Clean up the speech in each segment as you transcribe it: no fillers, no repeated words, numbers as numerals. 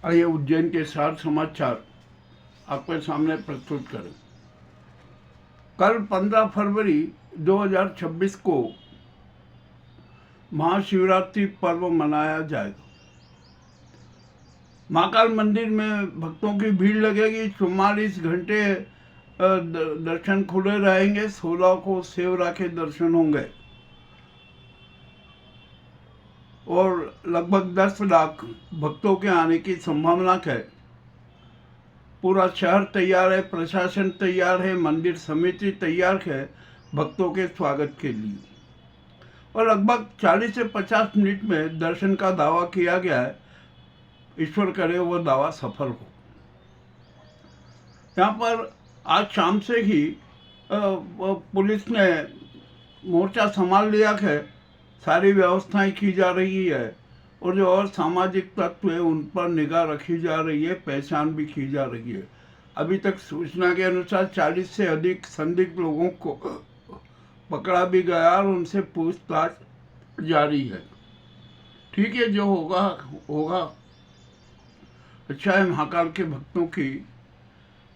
आइए उज्जैन के 7 समाचार आपके सामने प्रस्तुत करें। कल 15 फरवरी 2026 को महाशिवरात्रि पर्व मनाया जाएगा। महाकाल मंदिर में भक्तों की भीड़ लगेगी। 44 घंटे दर्शन खुले रहेंगे। 16 को सेवरा के दर्शन होंगे और लगभग 10 लाख भक्तों के आने की संभावना है। पूरा शहर तैयार है, प्रशासन तैयार है, मंदिर समिति तैयार है भक्तों के स्वागत के लिए। और लगभग 40 से 50 मिनट में दर्शन का दावा किया गया है। ईश्वर करे वो दावा सफल हो। यहाँ पर आज शाम से ही पुलिस ने मोर्चा संभाल लिया है। सारी व्यवस्थाएं की जा रही है और जो और सामाजिक तत्व है उन पर निगाह रखी जा रही है, पहचान भी की जा रही है। अभी तक सूचना के अनुसार 40 से अधिक संदिग्ध लोगों को पकड़ा भी गया और उनसे पूछताछ जारी है। ठीक है, जो होगा होगा। अच्छा है, महाकाल के भक्तों की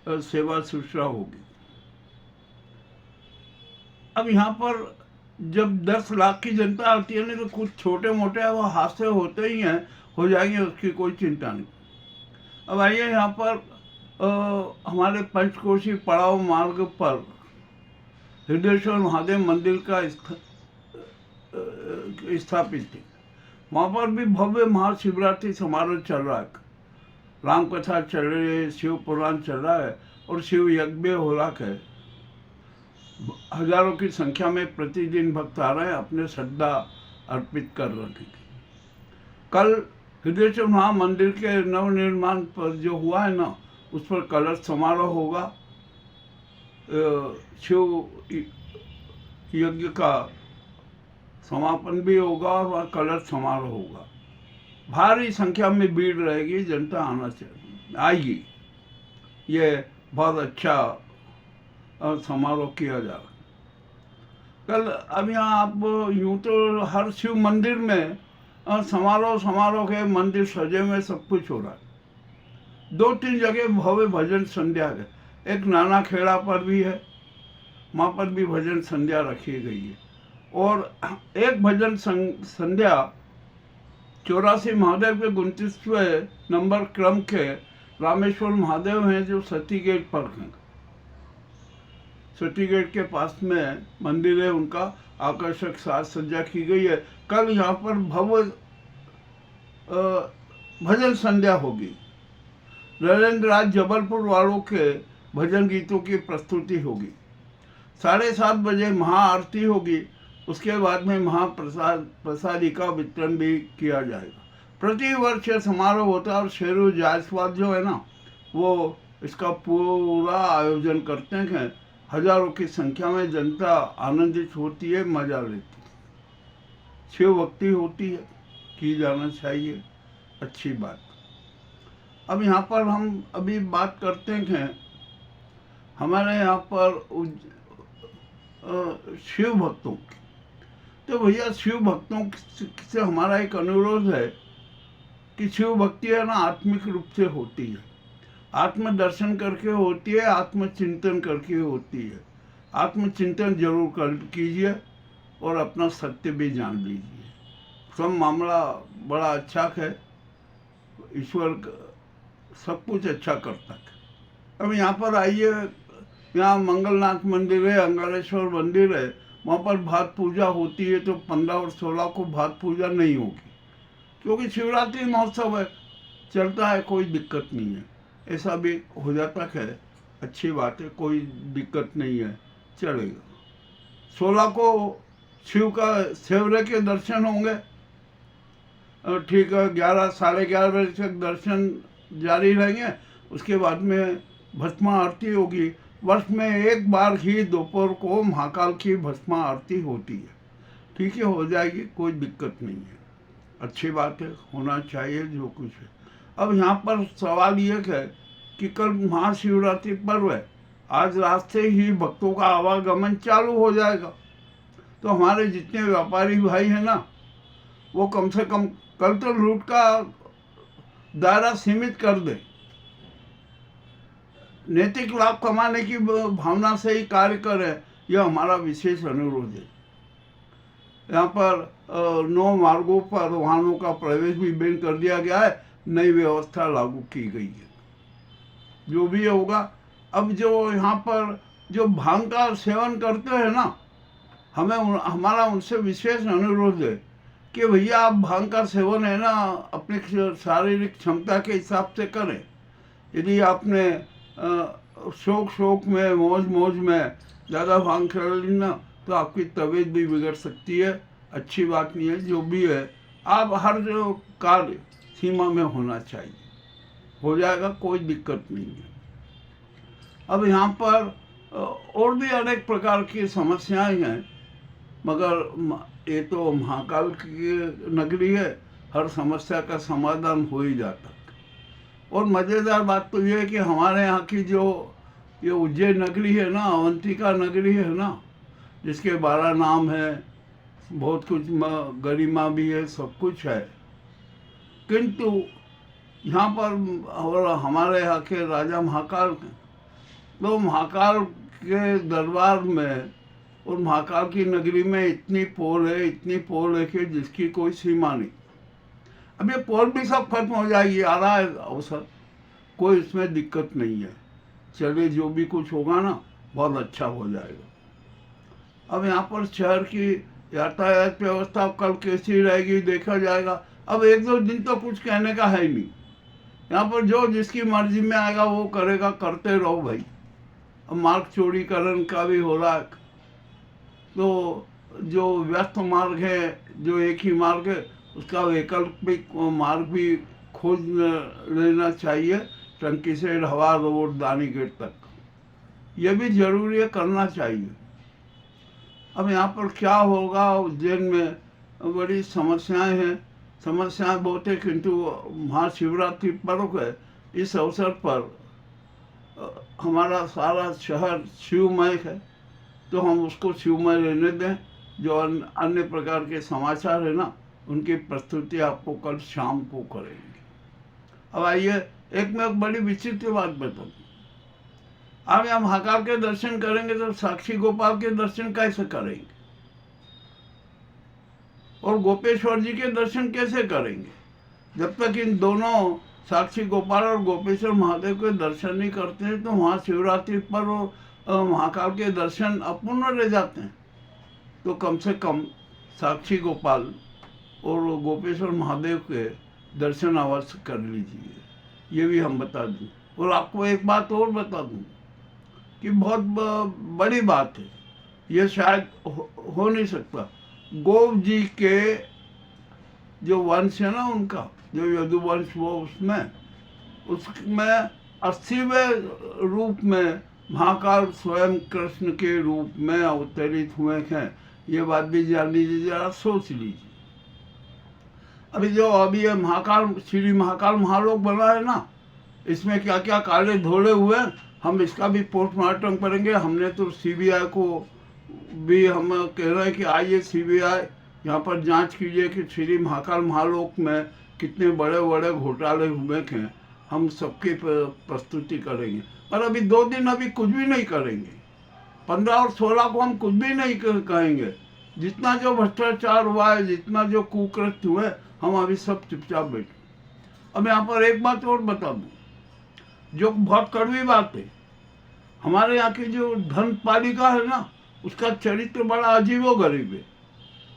सेवा शुश्रूषा होगी। अब यहाँ पर जब 10 लाख की जनता आती है ना, तो कुछ छोटे मोटे वो हादसे होते ही हैं, हो जाएंगे, उसकी कोई चिंता नहीं। अब आइए यहाँ पर हमारे पंचकोशी पड़ाव मार्ग पर हृदयेश्वर महादेव मंदिर का स्थापित है। वहाँ पर भी भव्य महाशिवरात्रि समारोह चल रहा है। राम कथा चल रही है, शिव पुराण चल रहा है और शिव यज्ञ हो रहा है। हजारों की संख्या में प्रतिदिन भक्त आ रहे हैं अपने श्रद्धा अर्पित कर रहे हैं। कल हृदयेश्वर महामंदिर के नवनिर्माण पर जो हुआ है ना, उस पर कलश समारोह होगा। शिव यज्ञ का समापन भी होगा और वह कलश समारोह होगा। भारी संख्या में भीड़ रहेगी, जनता आना चाहिए, आएगी। ये बहुत अच्छा समारोह किया जा रहा। कल अब यहाँ आप यूँ तो हर शिव मंदिर में समारोह के मंदिर सजे में सब कुछ हो रहा है। 2-3 जगह भव्य भजन संध्या है। एक नाना खेड़ा पर भी है, वहाँ पर भी भजन संध्या रखी गई है। और एक भजन संध्या 84 महादेव के 29वें नंबर क्रम के रामेश्वर महादेव हैं, जो सती गेट पर हैं। सती गेट के पास में मंदिर है, उनका आकर्षक साज सज्जा की गई है। कल यहाँ पर भव्य भजन संध्या होगी। नरेंद्र राज जबलपुर वालों के भजन गीतों की प्रस्तुति होगी। 7:30 बजे महाआरती होगी। उसके बाद में प्रसादी का वितरण भी किया जाएगा। प्रति वर्ष यह समारोह होता है और शेरू जायसवाल जो है ना, वो इसका पूरा आयोजन करते हैं। हजारों की संख्या में जनता आनंदित होती है, मजा लेती है। शिव भक्ति होती है, की जाना चाहिए, अच्छी बात। अब यहाँ पर हम अभी बात करते हैं हमारे यहाँ पर शिव भक्तों की। तो भैया शिव भक्तों से हमारा एक अनुरोध है कि शिव भक्ति है ना, आत्मिक रूप से होती है, आत्म दर्शन करके होती है, आत्मचिंतन करके होती है। आत्मचिंतन जरूर कीजिए और अपना सत्य भी जान लीजिए। सब मामला बड़ा अच्छा है, ईश्वर सब कुछ अच्छा करता है। अब यहाँ पर आइए, यहाँ मंगलनाथ मंदिर है, अंगारेश्वर मंदिर है, वहाँ पर भात पूजा होती है। तो 15 और 16 को भात पूजा नहीं होगी, क्योंकि शिवरात्रि महोत्सव है, चलता है, कोई दिक्कत नहीं है। ऐसा भी हो जाता है, अच्छी बात है, कोई दिक्कत नहीं है, चलेगा। 16 को शिव का सेवरे के दर्शन होंगे, ठीक है। 11 साढ़े 11 बजे तक दर्शन जारी रहेंगे। उसके बाद में भस्मा आरती होगी। वर्ष में एक बार ही दोपहर को महाकाल की भस्मा आरती होती है। ठीक है, हो जाएगी, कोई दिक्कत नहीं है, अच्छी बात है, होना चाहिए जो कुछ है। अब यहाँ पर सवाल ये है कि कल महाशिवरात्रि पर्व है, आज रात से ही भक्तों का आवागमन चालू हो जाएगा। तो हमारे जितने व्यापारी भाई हैं ना, वो कम से कम कल तो लूट का दायरा सीमित कर दे। नैतिक लाभ कमाने की भावना से ही कार्य करें, यह हमारा विशेष अनुरोध है। यहाँ पर 9 मार्गों पर वाहनों का प्रवेश भी बैन कर दिया गया है, नई व्यवस्था लागू की गई है। जो भी होगा, अब जो यहाँ पर जो भांग का सेवन करते हैं ना, हमारा उनसे विशेष अनुरोध है कि भैया आप भांग का सेवन है ना अपनी शारीरिक क्षमता के हिसाब से करें। यदि आपने शौक में मौज में ज़्यादा भांग कर ली ना, तो आपकी तबीयत भी बिगड़ सकती है, अच्छी बात नहीं है। जो भी है, आप हर जो कार्य सीमा में होना चाहिए, हो जाएगा, कोई दिक्कत नहीं है। अब यहाँ पर और भी अनेक प्रकार की समस्याएं हैं, मगर ये तो महाकाल की नगरी है, हर समस्या का समाधान हो ही जाता है। और मज़ेदार बात तो ये है कि हमारे यहाँ की जो ये उज्जैन नगरी है ना, अवंतिका नगरी है ना, जिसके 12 नाम है, बहुत कुछ गरिमा भी है, सब कुछ है, किंतु यहाँ पर और हमारे यहाँ के राजा महाकाल, तो महाकाल के दरबार में और महाकाल की नगरी में इतनी पोल है कि जिसकी कोई सीमा नहीं। अब ये पोल भी सब खत्म हो जाएगी, आ रहा है अवसर, कोई इसमें दिक्कत नहीं है। चलिए, जो भी कुछ होगा ना, बहुत अच्छा हो जाएगा। अब यहाँ पर शहर की यातायात व्यवस्था कल कैसी रहेगी देखा जाएगा। अब 1-2 दिन तो कुछ कहने का है ही नहीं। यहाँ पर जो जिसकी मर्जी में आएगा वो करेगा, करते रहो भाई। अब मार्ग चौड़ीकरण का भी हो रहा है, तो जो व्यस्त मार्ग है, जो एक ही मार्ग है, उसका वैकल्पिक मार्ग भी खोज लेना चाहिए, टंकी से हवा रोड दानी गेट तक। ये भी जरूरी है, करना चाहिए। अब यहाँ पर क्या होगा, उज्जैन में बड़ी समस्याएं हैं, समस्याएं बहुत है, किंतु महाशिवरात्रि पर्व है, इस अवसर पर हमारा सारा शहर शिवमय है, तो हम उसको शिवमय रहने दें। जो अन्य प्रकार के समाचार है ना, उनकी प्रस्तुति आपको कल शाम को करेंगे। अब आइए, एक में एक बड़ी विचित्र बात बताऊँ। अब हम महाकाल के दर्शन करेंगे तो साक्षी गोपाल के दर्शन कैसे करेंगे, और गोपेश्वर जी के दर्शन कैसे करेंगे, जब तक इन दोनों साक्षी गोपाल और गोपेश्वर महादेव के दर्शन नहीं करते हैं, तो वहाँ शिवरात्रि पर महाकाल के दर्शन अपूर्ण रह जाते हैं। तो कम से कम साक्षी गोपाल और गोपेश्वर महादेव के दर्शन अवश्य कर लीजिए, ये भी हम बता दूँ। और आपको एक बात और बता दूँ कि बहुत बड़ी बात है, ये शायद हो नहीं सकता। गोव जी के जो वंश है ना, उनका जो यदुवंश, वो उसमें 80वें रूप में महाकाल स्वयं कृष्ण के रूप में अवतरित हुए हैं। ये बात भी जान लीजिए, जरा सोच लीजिए। अभी ये महाकाल, श्री महाकाल महालोक बना है ना, इसमें क्या क्या काले धोले हुए, हम इसका भी पोस्टमार्टम करेंगे। हमने तो सीबीआई को भी हम कह रहे हैं कि आइए सीबीआई यहाँ पर जांच कीजिए कि श्री महाकाल महालोक में कितने बड़े बड़े घोटाले हुए हैं, हम सबकी प्रस्तुति करेंगे। पर अभी 2 दिन अभी कुछ भी नहीं करेंगे। 15 और 16 को हम कुछ भी नहीं कहेंगे। जितना जो भ्रष्टाचार हुआ है, जितना जो कुकृत्य हुए, हम अभी सब चुपचाप बैठे। अब यहाँ पर एक बात और बता दूँ, जो बहुत कड़वी बात है, हमारे यहाँ की जो धन पालिका है ना, उसका चरित्र बड़ा अजीबोगरीब है।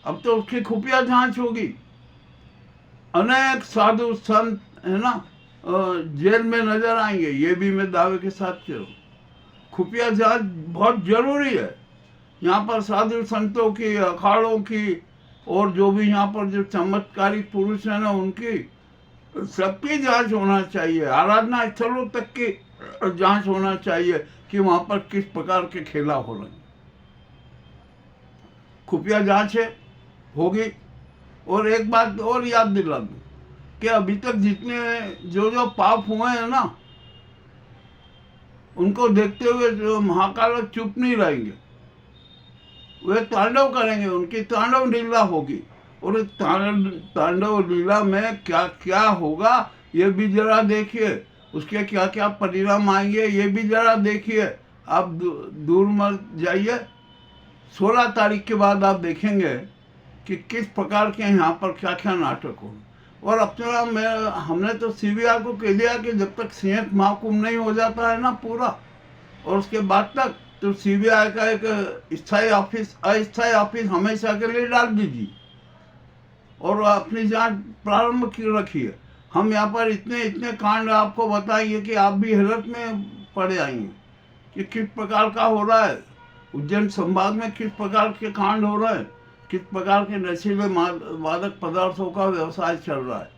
अब तो उसकी खुफिया जांच होगी। अनेक साधु संत है ना जेल में नजर आएंगे, ये भी मैं दावे के साथ कह रहा हूँ। खुफिया जांच बहुत जरूरी है। यहाँ पर साधु संतों की, अखाड़ों की, और जो भी यहाँ पर जो चमत्कारिक पुरुष है ना, उनकी सबकी जांच होना चाहिए। आराधना स्थलों तक की जांच होना चाहिए कि वहाँ पर किस प्रकार के खेला हो रहे हैं। खुफिया जांच है, होगी। और एक बात और याद दिला दूँ कि अभी तक जितने जो पाप हुए हैं ना, उनको देखते हुए जो महाकाल चुप नहीं रहेंगे, वे तांडव करेंगे, उनकी तांडव लीला होगी। और इस तांडव लीला में क्या क्या होगा ये भी जरा देखिए, उसके क्या क्या परिणाम आएंगे ये भी जरा देखिए। आप दूर मत जाइए, 16 तारीख के बाद आप देखेंगे कि किस प्रकार के यहाँ पर क्या क्या नाटक हो। और अपना मैं हमने तो सीबीआई को कह दिया कि जब तक संयत महकुम नहीं हो जाता है ना पूरा, और उसके बाद तक तो सीबीआई का एक स्थायी ऑफिस अस्थायी ऑफिस हमेशा के लिए डाल दीजिए और अपनी जांच प्रारंभ की रखिए। हम यहाँ पर इतने इतने कांड आपको बताएंगे कि आप भी हैरत में पड़े आएंगे कि किस प्रकार का हो रहा है उज्जैन संभाग में, किस प्रकार के कांड हो रहे हैं, किस प्रकार के नशीले मादक पदार्थों का व्यवसाय चल रहा है।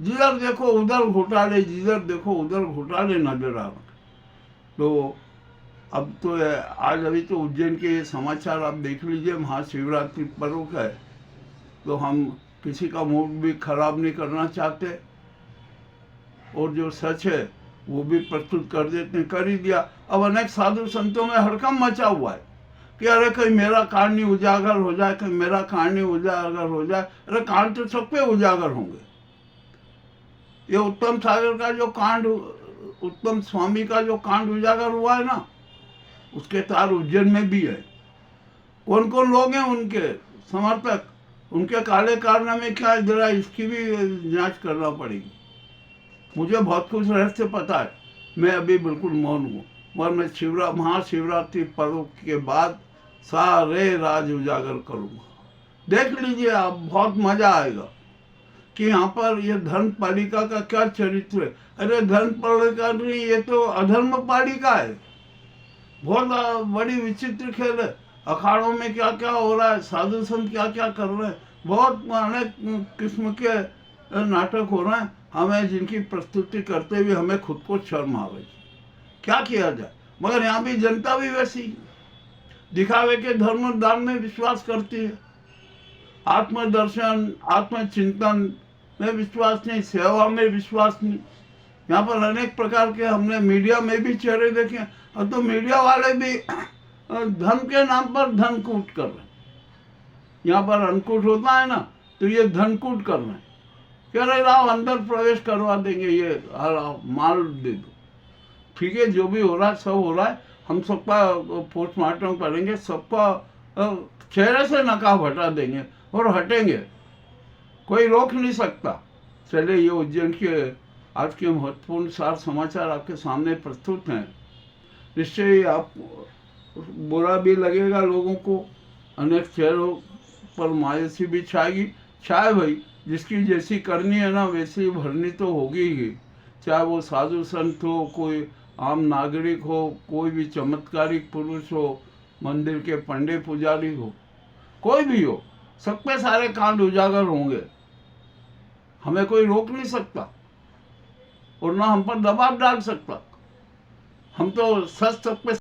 जिधर देखो उधर घोटाले, जिधर देखो उधर घोटाले नजर आ रहे। तो अब तो आज अभी तो उज्जैन के समाचार आप देख लीजिए, महाशिवरात्रि पर्व है, तो हम किसी का मूड भी खराब नहीं करना चाहते और जो सच है वो भी प्रस्तुत कर देते हैं, कर ही दिया। अब अनेक साधु संतों में हड़कंप मचा हुआ है कि अरे कहीं मेरा कांड नहीं उजागर हो जाए, कहीं मेरा कांड नहीं उजागर हो जाए। अरे कांड तो सब पे उजागर होंगे। ये उत्तम सागर का जो कांड, उत्तम स्वामी का जो कांड उजागर हुआ है ना, उसके तार उज्जैन में भी है। कौन कौन लोग हैं उनके समर्थक, उनके काले कारनामे क्या है, जरा इसकी भी जांच करना पड़ेगी। मुझे बहुत कुछ रहस्य पता है, मैं अभी बिल्कुल मौन हूँ, मगर मैं महाशिवरात्रि पर्व के बाद सारे राज उजागर करूँगा। देख लीजिए आप, बहुत मजा आएगा कि यहाँ पर ये धर्म पालिका का क्या चरित्र है। अरे धर्म पालिका नहीं, ये तो अधर्म पालिका है। बहुत बड़ी विचित्र खेल है। अखाड़ों में क्या क्या हो रहा है, साधु संत क्या क्या कर रहे हैं, बहुत अनेक किस्म के नाटक हो रहे हैं। हमें जिनकी प्रस्तुति करते हुए हमें खुद को शर्म आवे, क्या किया जाए। मगर यहाँ भी जनता भी वैसी दिखावे के धर्म दान में विश्वास करती है, आत्मदर्शन आत्मचिंतन में विश्वास नहीं, सेवा में विश्वास नहीं। यहाँ पर अनेक प्रकार के हमने मीडिया में भी चेहरे देखे, और तो मीडिया वाले भी धन के नाम पर धन कूट कर रहे हैं। यहाँ पर अन्नकूट होता है ना, तो ये धन कूट कर रहे हैं। कह रहे लाओ अंदर प्रवेश करवा देंगे, ये माल दे दो। ठीक है, जो भी हो रहा है सब हो रहा है, हम सबका पोस्टमार्टम करेंगे, सबका चेहरे से नकाब हटा देंगे और हटेंगे, कोई रोक नहीं सकता। चले, ये उज्जैन के आज के महत्वपूर्ण सार समाचार आपके सामने प्रस्तुत हैं। निश्चय आप बुरा भी लगेगा लोगों को, अनेक चेहरों पर मायूसी भी छाएगी। चाहे भाई जिसकी जैसी करनी है ना वैसी भरनी तो होगी ही, चाहे वो साधु संत हो, कोई आम नागरिक हो, कोई भी चमत्कारिक पुरुष हो, मंदिर के पंडे पुजारी हो, कोई भी हो, सब पे सारे कांड उजागर होंगे। हमें कोई रोक नहीं सकता और ना हम पर दबाव डाल सकता। हम तो सच पे